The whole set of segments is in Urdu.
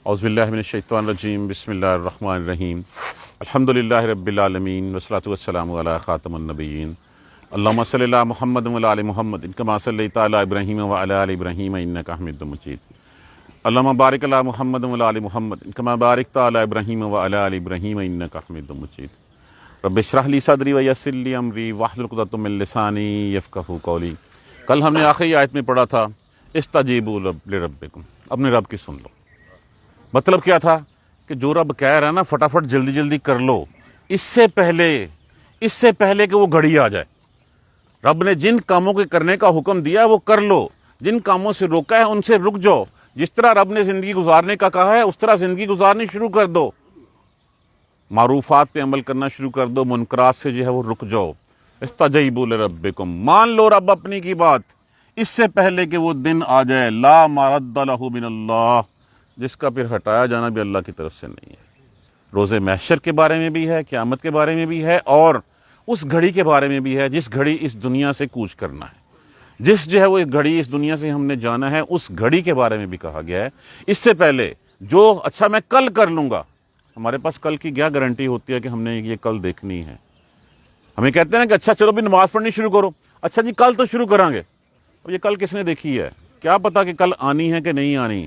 اعوذ باللہ من الشیطان الرجیم بسم اللہ الرحمن الرحیم الحمدللہ رب العالمین والصلاۃ والسلام علی خاتم النبیین اللہم صلی علی محمد وعلی آل محمد کما صلیت علی ابراہیم وعلی آل ابراہیم انک حمید مجید اللہم بارک علی محمد وعلی آل محمد کما بارکت علی ابراہیم وعلی آل ابراہیم انک حمید مجید رب اشرح لی صدری ویسر لی امری واحلل عقدۃ من لسانی یفقہوا قولی۔ کل ہم نے آخری آیت میں پڑھا تھا استجیبوا لربکم، اپنے رب کی سن لو۔ مطلب کیا تھا کہ جو رب کہہ رہا ہے نا فٹافٹ جلدی جلدی کر لو، اس سے پہلے کہ وہ گھڑی آ جائے۔ رب نے جن کاموں کے کرنے کا حکم دیا ہے وہ کر لو، جن کاموں سے روکا ہے ان سے رک جاؤ۔ جس طرح رب نے زندگی گزارنے کا کہا ہے اس طرح زندگی گزارنی شروع کر دو، معروفات پہ عمل کرنا شروع کر دو، منکرات سے جو ہے وہ رک جاؤ۔ استجیبوا لربکم، مان لو رب اپنی کی بات اس سے پہلے کہ وہ دن آ جائے، لا مرد لہ من اللہ، جس کا پھر ہٹایا جانا بھی اللہ کی طرف سے نہیں ہے۔ روز محشر کے بارے میں بھی ہے، قیامت کے بارے میں بھی ہے، اور اس گھڑی کے بارے میں بھی ہے جس گھڑی اس دنیا سے کوچ کرنا ہے، جس جو ہے وہ گھڑی اس دنیا سے ہم نے جانا ہے، اس گھڑی کے بارے میں بھی کہا گیا ہے۔ اس سے پہلے جو اچھا میں کل کر لوں گا، ہمارے پاس کل کی کیا گارنٹی ہوتی ہے کہ ہم نے یہ کل دیکھنی ہے؟ ہمیں کہتے ہیں کہ اچھا چلو بھی نماز پڑھنی شروع کرو، اچھا جی کل تو شروع کریں گے، اب یہ کل کس نے دیکھی ہے؟ کیا پتا کہ کل آنی ہے کہ نہیں آنی؟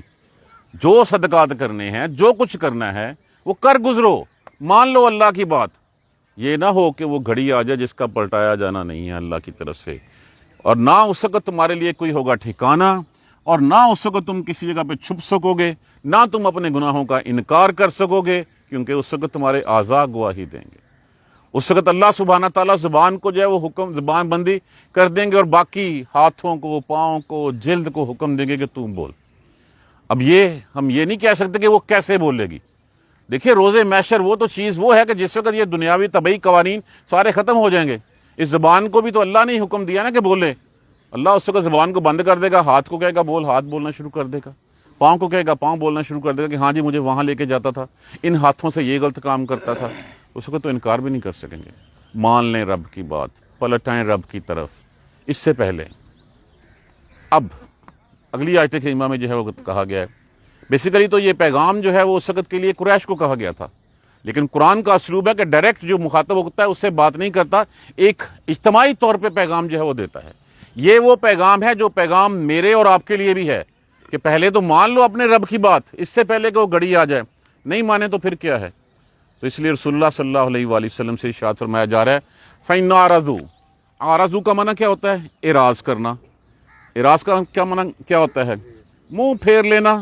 جو صدقات کرنے ہیں، جو کچھ کرنا ہے وہ کر گزرو، مان لو اللہ کی بات۔ یہ نہ ہو کہ وہ گھڑی آ جائے جس کا پلٹایا جانا نہیں ہے اللہ کی طرف سے، اور نہ اس وقت تمہارے لیے کوئی ہوگا ٹھکانہ، اور نہ اس وقت تم کسی جگہ پہ چھپ سکو گے، نہ تم اپنے گناہوں کا انکار کر سکو گے، کیونکہ اس وقت تمہارے اعضاء گواہی دیں گے۔ اس وقت اللہ سبحانہ تعالیٰ زبان کو جو ہے وہ حکم زبان بندی کر دیں گے، اور باقی ہاتھوں کو، پاؤں کو، جلد کو حکم دیں گے کہ تم بول۔ اب ہم یہ نہیں کہہ سکتے کہ وہ کیسے بولے گی۔ دیکھیے روز محشر وہ تو چیز وہ ہے کہ جس وقت یہ دنیاوی طبعی قوانین سارے ختم ہو جائیں گے۔ اس زبان کو بھی تو اللہ نے ہی حکم دیا نا کہ بولے۔ اللہ اس وقت زبان کو بند کر دے گا، ہاتھ کو کہے گا بول، ہاتھ بولنا شروع کر دے گا، پاؤں کو کہے گا پاؤں بولنا شروع کر دے گا کہ ہاں جی مجھے وہاں لے کے جاتا تھا، ان ہاتھوں سے یہ غلط کام کرتا تھا۔ اس وقت تو انکار بھی نہیں کر سکیں گے۔ مان لیں رب کی بات، پلٹ آئیں رب کی طرف۔ اس سے پہلے اب اگلی آیت کریمہ میں جو ہے وہ کہا گیا ہے، بیسیکلی تو یہ پیغام جو ہے وہ اس وقت کے لیے قریش کو کہا گیا تھا، لیکن قرآن کا اسلوب ہے کہ ڈائریکٹ جو مخاطب ہوتا ہے اس سے بات نہیں کرتا، ایک اجتماعی طور پہ پیغام جو ہے وہ دیتا ہے۔ یہ وہ پیغام ہے جو پیغام میرے اور آپ کے لیے بھی ہے کہ پہلے تو مان لو اپنے رب کی بات اس سے پہلے کہ وہ گھڑی آ جائے، نہیں مانے تو پھر کیا ہے؟ تو اس لیے رسول اللہ صلی اللہ علیہ وآلہ وسلم سے ارشاد فرمایا جا رہا ہے فَإِنْ أَعْرَضُوا، اعرضوا کا معنی کیا ہوتا ہے؟ اعراض کرنا۔ اعراض کا کیا معنی کیا ہوتا ہے؟ منہ پھیر لینا،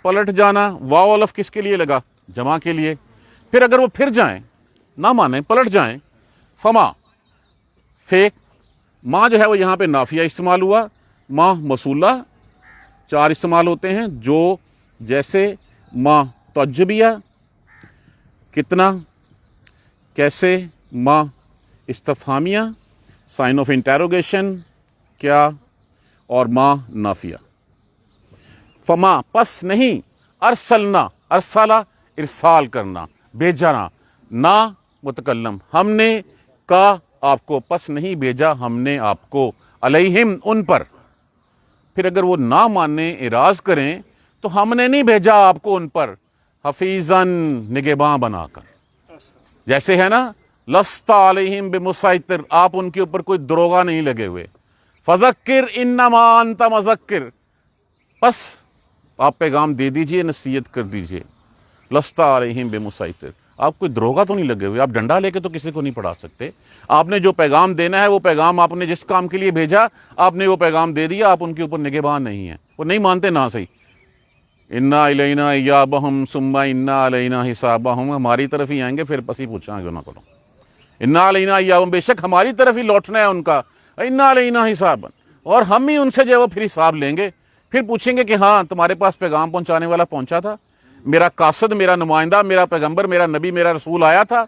پلٹ جانا۔ واو الف کس کے لیے لگا؟ جمع کے لیے۔ پھر اگر وہ پھر جائیں، نہ مانیں، پلٹ جائیں، فما فیک، ماں جو ہے وہ یہاں پہ نافیہ استعمال ہوا، ماں موصولہ 4 استعمال ہوتے ہیں، جو جیسے ماں تعجبیہ کتنا، کیسے، ماں استفہامیہ سائن آف انٹیروگیشن کیا، اور ماں نافیہ۔ فما پس نہیں، ارسلنا ارسالہ ارسال کرنا، بھیجنا، نہ متکلم ہم نے کا آپ کو، پس نہیں بھیجا ہم نے آپ کو، علیہم ان پر۔ پھر اگر وہ نہ مانیں، اعراض کریں، تو ہم نے نہیں بھیجا آپ کو ان پر حفیظاً نگہباں بنا کر۔ جیسے ہے نا لست علیہم بمسیطر، آپ ان کے اوپر کوئی دروغہ نہیں لگے ہوئے۔ فذکر انما انت مذکر، بس آپ پیغام دے دیجئے، نصیحت کر دیجئے۔ لست علیہم بمسیطر، آپ کوئی دروغہ تو نہیں لگے ہوئے، آپ ڈنڈا لے کے تو کسی کو نہیں پڑھا سکتے۔ آپ نے جو پیغام دینا ہے وہ پیغام آپ نے جس کام کے لیے بھیجا آپ نے وہ پیغام دے دیا، آپ ان کے اوپر نگہبان نہیں ہیں۔ وہ نہیں مانتے نہ صحیح، انا الینا ایابہم ثم انا علینا حسابہم، ہماری طرف ہی آئیں گے پھر پسی پوچھیں گے نہ کرو۔ انا علینا ایابہم، بے شک ہماری طرف ہی لوٹنا ہے ان کا، انا علینا حسابا، اور ہم ہی ان سے جو ہے وہ پھر حساب لیں گے، پھر پوچھیں گے کہ ہاں تمہارے پاس پیغام پہنچانے والا پہنچا تھا، میرا قاصد، میرا نمائندہ، میرا پیغمبر، میرا نبی، میرا رسول آیا تھا،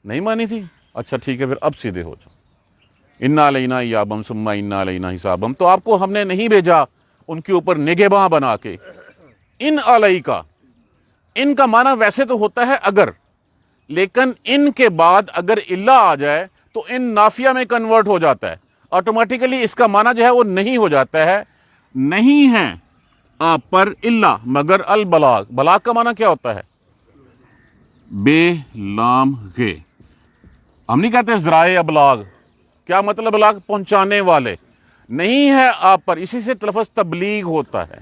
نہیں مانی تھی، اچھا ٹھیک ہے پھر اب سیدھے ہو جاؤ۔ انا علینا ایابہم ثم انا علینا حسابہم، تو آپ کو ہم نے نہیں بھیجا ان کے اوپر نگہباں بنا کے۔ ان علیکا، ان کا معنی ویسے تو ہوتا ہے اگر، لیکن ان کے بعد اگر اللہ آ جائے تو ان نافیہ میں کنورٹ ہو جاتا ہے آٹومیٹیکلی، اس کا معنی جو ہے وہ نہیں ہو جاتا ہے، نہیں ہے آپ پر الا مگر البلاغ، بلاغ کا معنی کیا ہوتا ہے؟ بے لام غے، ہم نہیں کہتے ذرائع ابلاغ، کیا مطلب ابلاغ؟ پہنچانے والے، نہیں ہے آپ پر، اسی سے لفظ تبلیغ ہوتا ہے۔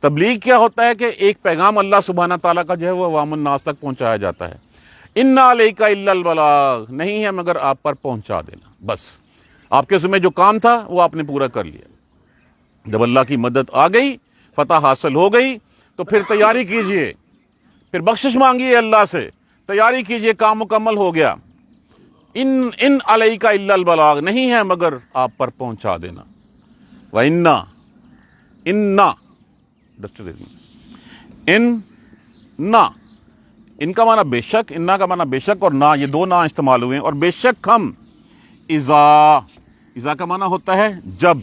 تبلیغ کیا ہوتا ہے کہ ایک پیغام اللہ سبحانہ تعالیٰ کا جو ہے وہ عوام الناس تک پہنچایا جاتا ہے۔ انا علیک الا البلاغ، نہیں ہے مگر آپ پر پہنچا دینا، بس آپ کے ذمہ جو کام تھا وہ آپ نے پورا کر لیا۔ جب اللہ کی مدد آ گئی، فتح حاصل ہو گئی، تو پھر تیاری کیجئے، پھر بخشش مانگیے اللہ سے، تیاری کیجئے، کام مکمل ہو گیا۔ ان علیک الا البلاغ، نہیں ہے مگر آپ پر پہنچا دینا۔ وَإِنَّا ان کا معنی بے شک، انا کا معنی بے شک، اور نا، یہ دو نا استعمال ہوئے ہیں۔ اور بے شک ہم، اذا کا معنی ہوتا ہے جب،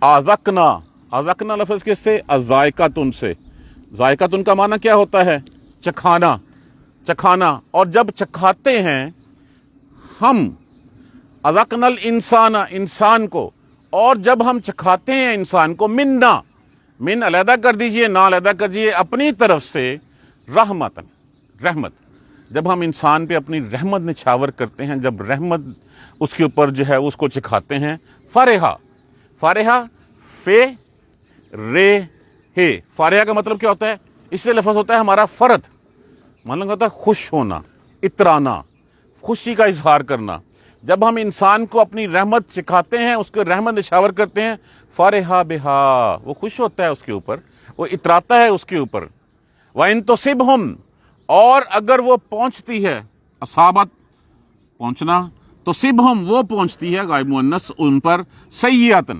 آذقنا لفظ کس سے؟ الذائقۃ سے، ذائقۃ کا معنی کیا ہوتا ہے؟ چکھانا، چکھانا، اور جب چکھاتے ہیں ہم، اذقنا الانسان، انسان کو، اور جب ہم چکھاتے ہیں انسان کو، منا، من علیحدہ کر دیجئے، نا علیحدہ کر دیجئے، اپنی طرف سے، رحمت، رحمت، جب ہم انسان پہ اپنی رحمت نچھاور کرتے ہیں، جب رحمت اس کے اوپر جو ہے اس کو چکھاتے ہیں، فرحہ، فرحہ، فے رے ہے، فرحہ کا مطلب کیا ہوتا ہے؟ اس سے لفظ ہوتا ہے ہمارا فرد، مطلب ہوتا ہے خوش ہونا، اترانا، خوشی کا اظہار کرنا۔ جب ہم انسان کو اپنی رحمت چکھاتے ہیں، اس کو رحمت نشاور کرتے ہیں، فرحہ بہا، وہ خوش ہوتا ہے اس کے اوپر، وہ اتراتا ہے اس کے اوپر۔ وَإِن تُصِبْهُمْ، اور اگر وہ پہنچتی ہے، اصابت پہنچنا، تُصِبْهُمْ وہ پہنچتی ہے، غائب مؤنث، ان پر، سیئۃ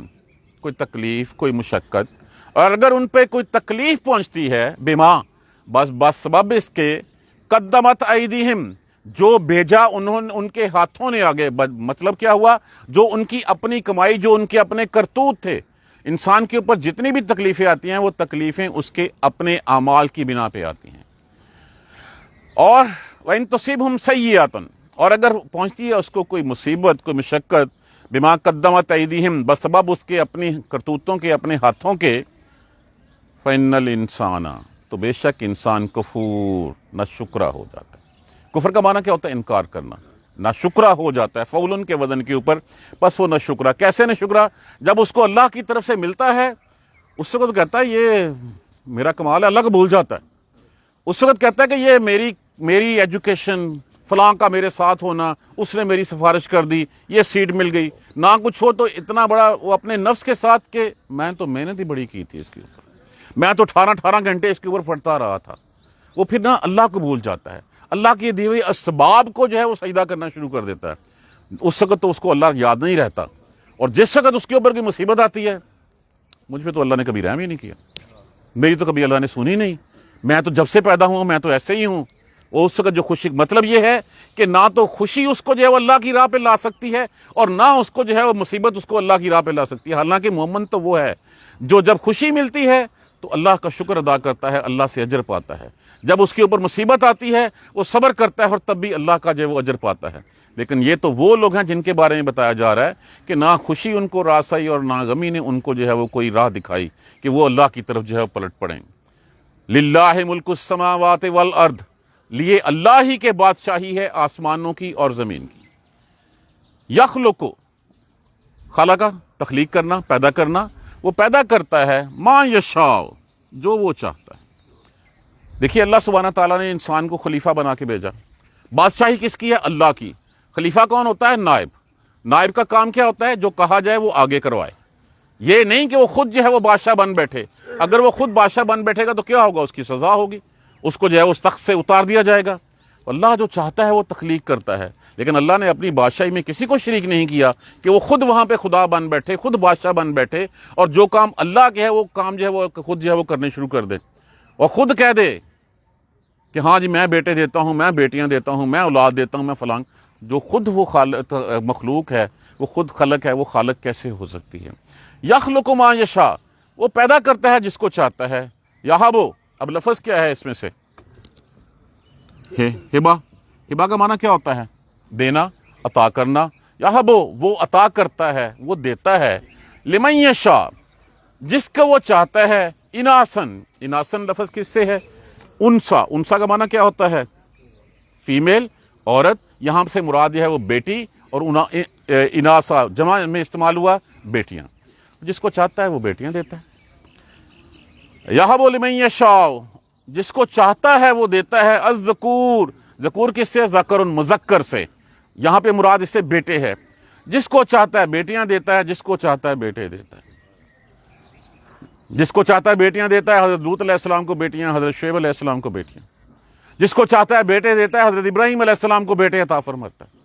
کوئی تکلیف، کوئی مشقت، اور اگر ان پہ کوئی تکلیف پہنچتی ہے، بما بس سبب اس کے، قدمت ایدیہم جو بھیجا انہوں نے، ان کے ہاتھوں نے آگے، مطلب کیا ہوا؟ جو ان کی اپنی کمائی، جو ان کے اپنے کرتوت تھے، انسان کے اوپر جتنی بھی تکلیفیں آتی ہیں وہ تکلیفیں اس کے اپنے اعمال کی بنا پہ آتی ہیں۔ اور وَإِن تُصِبْهُمْ سَيِّئَةٌ، اور اگر پہنچتی ہے اس کو کوئی مصیبت، کوئی مشقت، بما قدمت ایدیہم بسبب اس کے اپنی کرتوتوں کے، اپنے ہاتھوں کے، فَإِنَّ الْإِنسَانَ تو بے شک انسان کفور، ناشکرا ہو جاتا ہے۔ کفر کا معنی کیا ہوتا ہے؟ انکار کرنا، ناشکرا ہو جاتا ہے، فعولن کے وزن کے اوپر، بس وہ ناشکرا۔ کیسے ناشکرا؟ جب اس کو اللہ کی طرف سے ملتا ہے، اس وقت کہتا ہے یہ میرا کمال ہے، اللہ کو بھول جاتا ہے۔ اس وقت کہتا ہے کہ یہ میری ایجوکیشن، فلاں کا میرے ساتھ ہونا، اس نے میری سفارش کر دی، یہ سیٹ مل گئی، نہ کچھ ہو تو اتنا بڑا وہ اپنے نفس کے ساتھ کہ میں تو محنت ہی بڑی کی تھی اس کے اوپر، میں تو 18 گھنٹے اس کے اوپر پڑھتا رہا تھا۔ وہ پھر نہ اللہ کو بھول جاتا ہے، اللہ کی دی ہوئی اسباب کو جو ہے وہ سجدہ کرنا شروع کر دیتا ہے۔ اس وقت تو اس کو اللہ یاد نہیں رہتا، اور جس وقت اس کے اوپر کی مصیبت آتی ہے، مجھ پہ تو اللہ نے کبھی رحم ہی نہیں کیا، میری تو کبھی اللہ نے سنی نہیں، میں تو جب سے پیدا ہوں میں تو ایسے ہی ہوں۔ وہ اس وقت جو خوشی، مطلب یہ ہے کہ نہ تو خوشی اس کو جو ہے وہ اللہ کی راہ پہ لا سکتی ہے، اور نہ اس کو جو ہے وہ مصیبت اس کو اللہ کی راہ پہ لا سکتی ہے۔ حالانکہ مومن تو وہ ہے جو جب خوشی ملتی ہے تو اللہ کا شکر ادا کرتا ہے، اللہ سے اجر پاتا ہے۔ جب اس کے اوپر مصیبت آتی ہے وہ صبر کرتا ہے، اور تب بھی اللہ کا جو ہے وہ اجر پاتا ہے۔ لیکن یہ تو وہ لوگ ہیں جن کے بارے میں بتایا جا رہا ہے کہ نہ خوشی ان کو راس آئی اور نہ غمی نے ان کو جو ہے وہ کوئی راہ دکھائی کہ وہ اللہ کی طرف جو ہے پلٹ پڑیں۔ للہ ملک السماوات والارض، لیے اللہ ہی کے بادشاہی ہے آسمانوں کی اور زمین کی۔ یخلق، خلق تخلیق کرنا، پیدا کرنا، وہ پیدا کرتا ہے، ما یشاء جو وہ چاہتا ہے۔ دیکھیے اللہ سبحانہ تعالیٰ نے انسان کو خلیفہ بنا کے بھیجا۔ بادشاہی کس کی ہے؟ اللہ کی۔ خلیفہ کون ہوتا ہے؟ نائب۔ نائب کا کام کیا ہوتا ہے؟ جو کہا جائے وہ آگے کروائے، یہ نہیں کہ وہ خود جو ہے وہ بادشاہ بن بیٹھے۔ اگر وہ خود بادشاہ بن بیٹھے گا تو کیا ہوگا؟ اس کی سزا ہوگی، اس کو جو ہے اس تخت سے اتار دیا جائے گا۔ اللہ جو چاہتا ہے وہ تخلیق کرتا ہے، لیکن اللہ نے اپنی بادشاہی میں کسی کو شریک نہیں کیا کہ وہ خود وہاں پہ خدا بن بیٹھے، خود بادشاہ بن بیٹھے، اور جو کام اللہ کے ہے وہ کام جو ہے وہ خود جو ہے وہ کرنے شروع کر دے، اور خود کہہ دے کہ ہاں جی میں بیٹے دیتا ہوں، میں بیٹیاں دیتا ہوں، میں اولاد دیتا ہوں، میں فلاں۔ جو خود وہ مخلوق ہے، وہ خود خلق ہے، وہ خالق کیسے ہو سکتی ہے؟ یخلق ما یشاء، وہ پیدا کرتا ہے جس کو چاہتا ہے۔ یہبو، اب لفظ کیا ہے اس میں سے؟ ہبا۔ ہبا کا معنی کیا ہوتا ہے؟ دینا، عطا کرنا۔ یہبو، وہ عطا کرتا ہے، وہ دیتا ہے، لمن یشاء جس کو وہ چاہتا ہے، اناسن، اناسن لفظ کس سے ہے؟ انسا، انسا کا معنی کیا ہوتا ہے؟ فیمیل، عورت، یہاں سے مراد جو ہے وہ بیٹی، اور اناسا جمع میں استعمال ہوا بیٹیاں، جس کو چاہتا ہے وہ بیٹیاں دیتا ہے۔ یہب لمن یشاء، جس کو چاہتا ہے وہ دیتا ہے، الذکور، ذکور کس سے؟ ذکر مذکر سے، یہاں پہ مراد اس سے بیٹے ہے، جس کو چاہتا ہے بیٹیاں دیتا ہے، جس کو چاہتا ہے بیٹے دیتا ہے، جس کو چاہتا ہے بیٹیاں دیتا ہے، حضرت لوط علیہ السلام کو بیٹیاں، حضرت شعیب علیہ السلام کو بیٹیاں، جس کو چاہتا ہے بیٹے دیتا ہے، حضرت ابراہیم علیہ السلام کو بیٹے عطا فرماتا ہے۔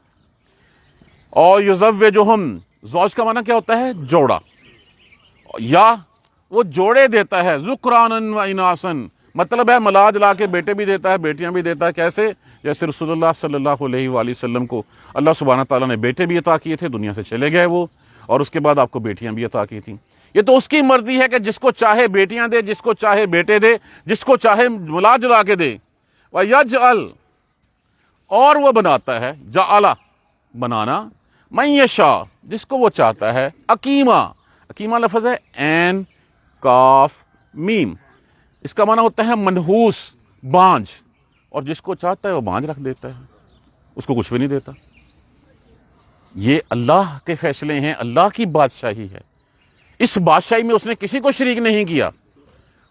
اور یزوجہم، زوج کا معنی کیا ہوتا ہے؟ جوڑا، یا وہ جوڑے دیتا ہے، ذکرانن و اناسن، مطلب ہے ملا جلا کے بیٹے بھی دیتا ہے، بیٹیاں بھی دیتا ہے۔ کیسے؟ جیسے رسول اللہ صلی اللہ علیہ وآلہ وسلم کو اللہ سبحانہ تعالیٰ نے بیٹے بھی عطا کیے تھے، دنیا سے چلے گئے وہ، اور اس کے بعد آپ کو بیٹیاں بھی عطا کی تھیں۔ یہ تو اس کی مرضی ہے کہ جس کو چاہے بیٹیاں دے، جس کو چاہے بیٹے دے، جس کو چاہے ملا جلا کے دے۔ وَيَجْعَلْ، اور وہ بناتا ہے، جعلہ بنانا، من یشاء، جس کو وہ چاہتا ہے، عقیمہ، عقیمہ لفظ ہے عین کاف میم، اس کا معنی ہوتا ہے منحوس، بانجھ، اور جس کو چاہتا ہے وہ بانجھ رکھ دیتا ہے، اس کو کچھ بھی نہیں دیتا۔ یہ اللہ کے فیصلے ہیں، اللہ کی بادشاہی ہے، اس بادشاہی میں اس نے کسی کو شریک نہیں کیا۔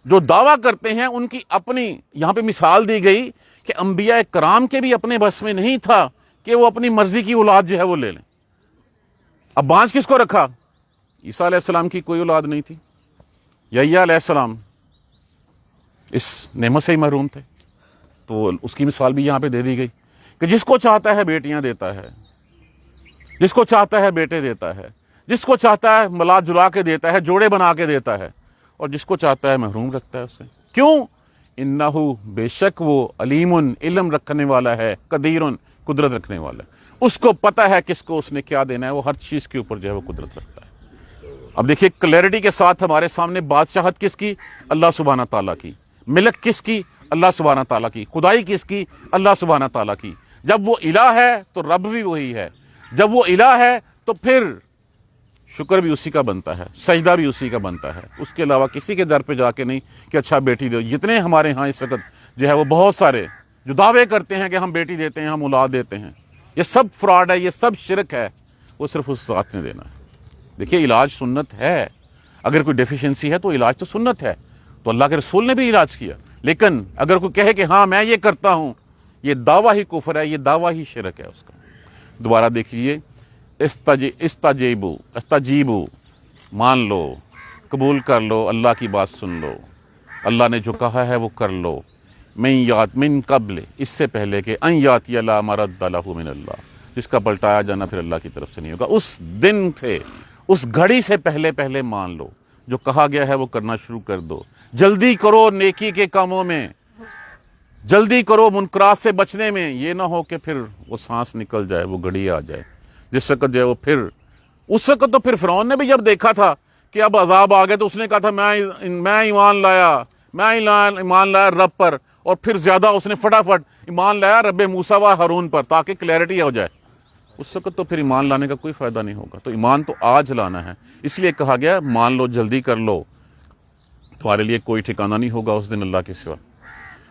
جو دعویٰ کرتے ہیں ان کی اپنی، یہاں پہ مثال دی گئی کہ انبیاء کرام کے بھی اپنے بس میں نہیں تھا کہ وہ اپنی مرضی کی اولاد جو ہے وہ لے لیں۔ اب بانجھ کس کو رکھا؟ عیسیٰ علیہ السلام کی کوئی اولاد نہیں تھی، یحییٰ علیہ السلام اس نعمت سے ہی محروم تھے، تو اس کی مثال بھی یہاں پہ دے دی گئی کہ جس کو چاہتا ہے بیٹیاں دیتا ہے، جس کو چاہتا ہے بیٹے دیتا ہے، جس کو چاہتا ہے ملا جلا کے دیتا ہے، جوڑے بنا کے دیتا ہے، اور جس کو چاہتا ہے محروم رکھتا ہے اس سے۔ کیوں؟ انہو، بے شک وہ، علیم، علم رکھنے والا ہے، قدیر، قدرت رکھنے والا ہے، اس کو پتہ ہے کس کو اس نے کیا دینا ہے، وہ ہر چیز کے اوپر جو ہے وہ قدرت رکھتا ہے۔ اب دیکھیے کلیئرٹی کے ساتھ ہمارے سامنے بادشاہت کس کی؟ اللہ سبحانہ تعالیٰ کی۔ ملک کس کی؟ اللہ سبحانہ تعالیٰ کی۔ خدائی کس کی؟ اللہ سبحانہ تعالیٰ کی۔ جب وہ الہ ہے تو رب بھی وہی ہے، جب وہ الہ ہے تو پھر شکر بھی اسی کا بنتا ہے، سجدہ بھی اسی کا بنتا ہے، اس کے علاوہ کسی کے در پہ جا کے نہیں کہ اچھا بیٹی دو۔ جتنے ہمارے ہاں اس وقت جو ہے وہ بہت سارے جو دعوے کرتے ہیں کہ ہم بیٹی دیتے ہیں، ہم اولاد دیتے ہیں، یہ سب فراڈ ہے، یہ سب شرک ہے، وہ صرف اس ذات نے دینا ہے۔ دیکھیے علاج سنت ہے، اگر کوئی ڈیفیشنسی ہے تو علاج تو سنت ہے، تو اللہ کے رسول نے بھی علاج کیا، لیکن اگر کوئی کہے کہ ہاں میں یہ کرتا ہوں، یہ دعویٰ ہی کفر ہے، یہ دعویٰ ہی شرک ہے اس کا۔ دوبارہ دیکھیے، استجیبو، مان لو، قبول کر لو، اللہ کی بات سن لو، اللہ نے جو کہا ہے وہ کر لو، من قبل، اس سے پہلے کہ ان یاتی لا مرد لہ من اللہ، جس کا پلٹایا جانا پھر اللہ کی طرف سے نہیں ہوگا۔ اس دن سے، اس گھڑی سے پہلے پہلے مان لو، جو کہا گیا ہے وہ کرنا شروع کر دو، جلدی کرو نیکی کے کاموں میں، جلدی کرو منکرات سے بچنے میں، یہ نہ ہو کہ پھر وہ سانس نکل جائے، وہ گھڑی آ جائے جس وقت جو ہے وہ پھر، اس وقت تو پھر فرعون نے بھی جب دیکھا تھا کہ اب عذاب آ گئے تو اس نے کہا تھا میں ایمان لایا رب پر، اور پھر زیادہ اس نے فٹافٹ ایمان لایا رب موسیٰ و ہارون پر تاکہ کلیئرٹی ہو جائے۔ اس وقت تو پھر ایمان لانے کا کوئی فائدہ نہیں ہوگا، تو ایمان تو آج لانا ہے، اس لیے کہا گیا مان لو، جلدی کر لو، تمہارے لیے کوئی ٹھکانہ نہیں ہوگا اس دن اللہ کے سوا،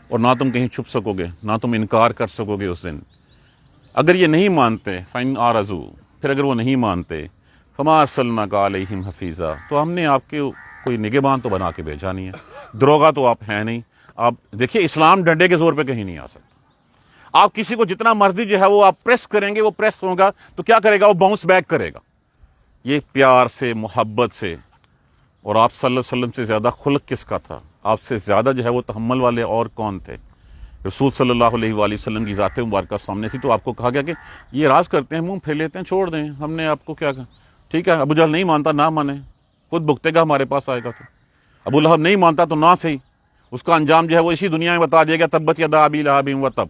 اور نہ تم کہیں چھپ سکو گے، نہ تم انکار کر سکو گے اس دن۔ اگر یہ نہیں مانتے، فَإِنْ أَعْرَضُوا، پھر اگر وہ نہیں مانتے، فَمَا أَرْسَلْنَاكَ عَلَيْهِمْ حَفِيظًا، تو ہم نے آپ کے کوئی نگہبان تو بنا کے بھیجا نہیں ہے، دروغہ تو آپ ہیں نہیں۔ آپ دیکھیے اسلام ڈنڈے کے زور پہ کہیں نہیں آ سکتا، آپ کسی کو جتنا مرضی جو ہے وہ آپ پریس کریں گے، وہ پریس ہوگا تو کیا کرے گا؟ وہ باؤنس بیک کرے گا۔ یہ پیار سے، محبت سے، اور آپ صلی اللہ علیہ وسلم سے زیادہ خلق کس کا تھا؟ آپ سے زیادہ جو ہے وہ تحمل والے اور کون تھے؟ رسول صلی اللہ علیہ وآلہ وسلم کی ذات مبارکہ سامنے تھی، تو آپ کو کہا گیا کہ یہ راز کرتے ہیں، منہ پھیر لیتے ہیں، چھوڑ دیں، ہم نے آپ کو کیا کہا؟ ٹھیک ہے، ابو جہل نہیں مانتا، نہ مانے، خود بھگتے گا، ہمارے پاس آئے گا۔ تو ابو لہب نہیں مانتا تو نہ صحیح، اس کا انجام جو ہے وہ اسی دنیا میں بتا دیا گیا، تبت یدا ابی لہب وتب،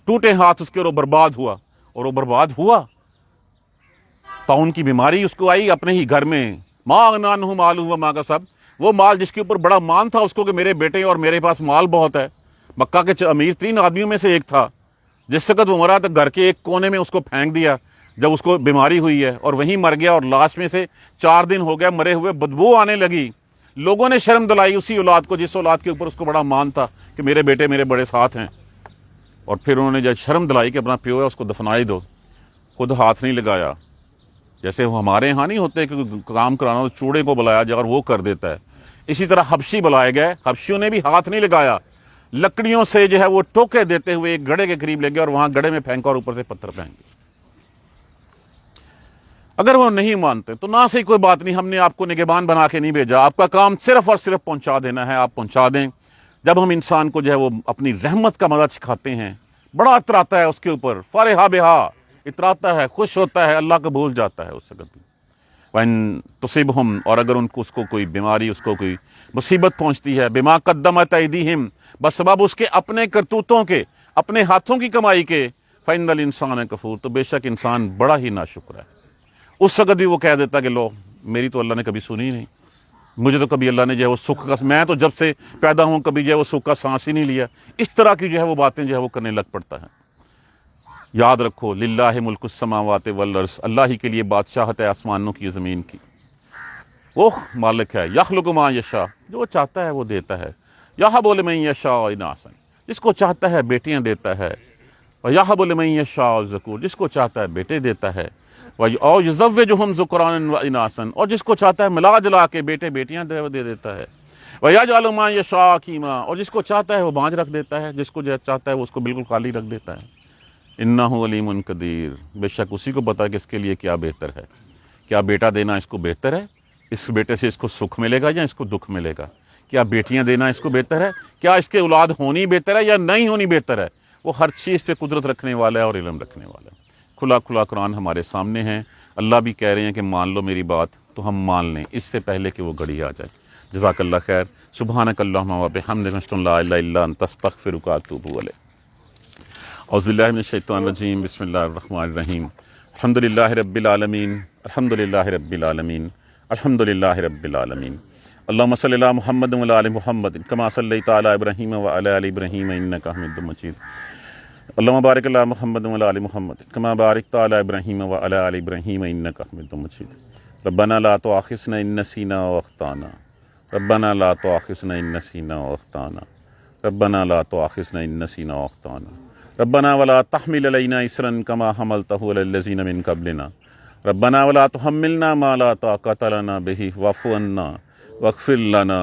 ٹوٹے ہاتھ اس کے، اور وہ برباد ہوا، اور وہ برباد ہوا۔ طاعون کی بیماری اس کو آئی اپنے ہی گھر میں، ما اغنی عنہ مالہ وما کسب، وہ مال جس کے اوپر بڑا مان تھا اس کو کہ میرے بیٹے اور میرے پاس مال بہت ہے، مکہ کے امیر ترین آدمیوں میں سے ایک تھا، جس وقت وہ مرا تو گھر کے ایک کونے میں اس کو پھینک دیا جب اس کو بیماری ہوئی ہے، اور وہیں مر گیا، اور لاش میں سے 4 دن ہو گیا مرے ہوئے، بدبو آنے لگی، لوگوں نے شرم دلائی اسی اولاد کو جس اولاد کے اوپر اس کو بڑا مان تھا کہ میرے بیٹے میرے بڑے ساتھ ہیں، اور پھر انہوں نے جب شرم دلائی کہ اپنا پیو ہے اس کو دفنائی دو، خود ہاتھ نہیں لگایا۔ جیسے وہ ہمارے ہاں نہیں ہوتے کہ کام کرانا تو چوڑے کو بلایا جائے اور وہ کر دیتا ہے، اسی طرح حبشی بلائے گئے، حبشیوں نے بھی ہاتھ نہیں لگایا، لکڑیوں سے جو ہے وہ ٹوکے دیتے ہوئے ایک گڑھے کے قریب لے گئے اور وہاں گڑھے میں پھینکا اور اوپر سے پتھر پھینک گئے۔ اگر وہ نہیں مانتے تو نہ صحیح کوئی بات نہیں، ہم نے آپ کو نگہبان بنا کے نہیں بھیجا، آپ کا کام صرف اور صرف پہنچا دینا ہے، آپ پہنچا دیں۔ جب ہم انسان کو جو ہے وہ اپنی رحمت کا مزہ چکھاتے ہیں، بڑا اتراتا ہے اس کے اوپر، فارحہ بہا، اتراتا ہے، خوش ہوتا ہے، اللہ کو بھول جاتا ہے اس وقت بھی۔ وَإِن تُصِبْهُمْ، اور اگر ان کو اس کو کوئی بیماری، اس کو کوئی مصیبت پہنچتی ہے، بِمَا قَدَّمَتْ أَيْدِيهِمْ، بسبب اس کے اپنے کرتوتوں کے، اپنے ہاتھوں کی کمائی کے، فَإِنَّ الْإِنسَانَ كَفُورٌ، تو بے شک انسان بڑا ہی ناشکر ہے۔ اس وقت بھی وہ کہہ دیتا کہ لو میری تو اللہ نے کبھی سنی نہیں، مجھے تو کبھی اللہ نے جو ہے وہ سکھ کا، میں تو جب سے پیدا ہوں کبھی جو ہے وہ سکھ کا سانس ہی نہیں لیا، اس طرح کی جو ہے وہ باتیں جو ہے وہ کرنے لگ پڑتا ہے۔ یاد رکھو، للہ ملک السماوات والارض، اللہ ہی کے لیے بادشاہت ہے آسمانوں کی زمین کی، وہ مالک ہے۔ یخلق ما یشاء، جو چاہتا ہے وہ دیتا ہے۔ یہب لمن یشاء اناثا، جس کو چاہتا ہے بیٹیاں دیتا ہے، ویہب لمن یشاء الذکور، جس کو چاہتا ہے بیٹے دیتا ہے، اور یزوجہم ذکرانا واناثا، اور جس کو چاہتا ہے ملا جلا کے بیٹے بیٹیاں دے دیتا ہے، ویجعل ما یشاء عقیما، اور جس کو چاہتا ہے وہ بانجھ رکھ دیتا ہے، جس کو چاہتا ہے وہ اس کو بالکل خالی رکھ دیتا ہے۔ انہ علیم قدیر، بے شک اسی کو پتا ہے کہ اس کے لیے کیا بہتر ہے۔ کیا بیٹا دینا اس کو بہتر ہے، اس بیٹے سے اس کو سکھ ملے گا یا اس کو دکھ ملے گا؟ کیا بیٹیاں دینا اس کو بہتر ہے، کیا اس کے اولاد ہونی بہتر ہے یا نہیں ہونی بہتر ہے؟ وہ ہر چیز پہ قدرت رکھنے والا ہے اور علم رکھنے والا ہے۔ کھلا کھلا قرآن ہمارے سامنے ہے، اللہ بھی کہہ رہے ہیں کہ مان لو میری بات، تو ہم مان لیں اس سے پہلے کہ وہ گھڑی آ جائے۔ جزاک اللہ خیر۔ سبحانک اللہم و بحمدک، اشہد ان لا الہ الا انت، استغفرک و اتوب الیک۔ اعوذ باللہ من الشیطان الرجیم، بسم اللہ الرحمن الرحیم۔ الحمد للہ رب العالمین، الحمد للہ رب العالمین، الحمد للہ رب العالمین۔ اللہم صلی علی محمد و علی آل محمد کما صلیت علی ابراہیم و علی آل ابراہیم انک حمید مجید۔ اللہم بارک علی محمد و علی آل محمد کما بارکت علی ابراہیم و علی آل ابراہیم انک حمید مجید۔ ربنا لا تؤاخذنا ان نسینا واخطانا، ربنا لا تؤاخذنا ان نسینا واخطانا، ربنا لا تؤاخذنا ان نسینا واخطانا، ربنا ولا تحمل علینا اصرا کما حملتہ علی الذین من قبلنا، ربنا ولا تحملنا ما لا طاقۃ لنا بہ واعف عنا واغفر لنا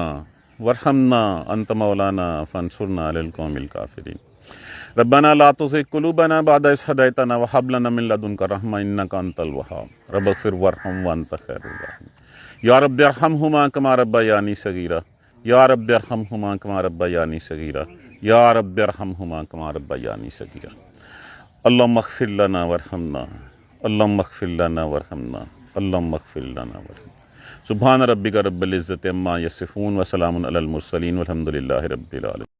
وارحمنا انت مولانا فانصرنا علی القوم الکافرین۔ ربنا لا تزغ قلوبنا بعد إذ هديتنا وهب لنا من لدنك رحمة إنك أنت الوهاب رب اغفر وارحم وأنت خير الراحمين۔ یا رب ارحمهما كما ربياني صغيرا، یا رب ارحمهما كما ربياني صغيرا، یا رب ارحمهما كما ربياني صغيرا۔ اللهم اغفر لنا وارحمنا، اللهم اغفر لنا وارحمنا، اللهم اغفر لنا وارحمنا۔ سبحان ربك رب العزة عما يصفون وسلام على المرسلين والحمد لله رب العالمين۔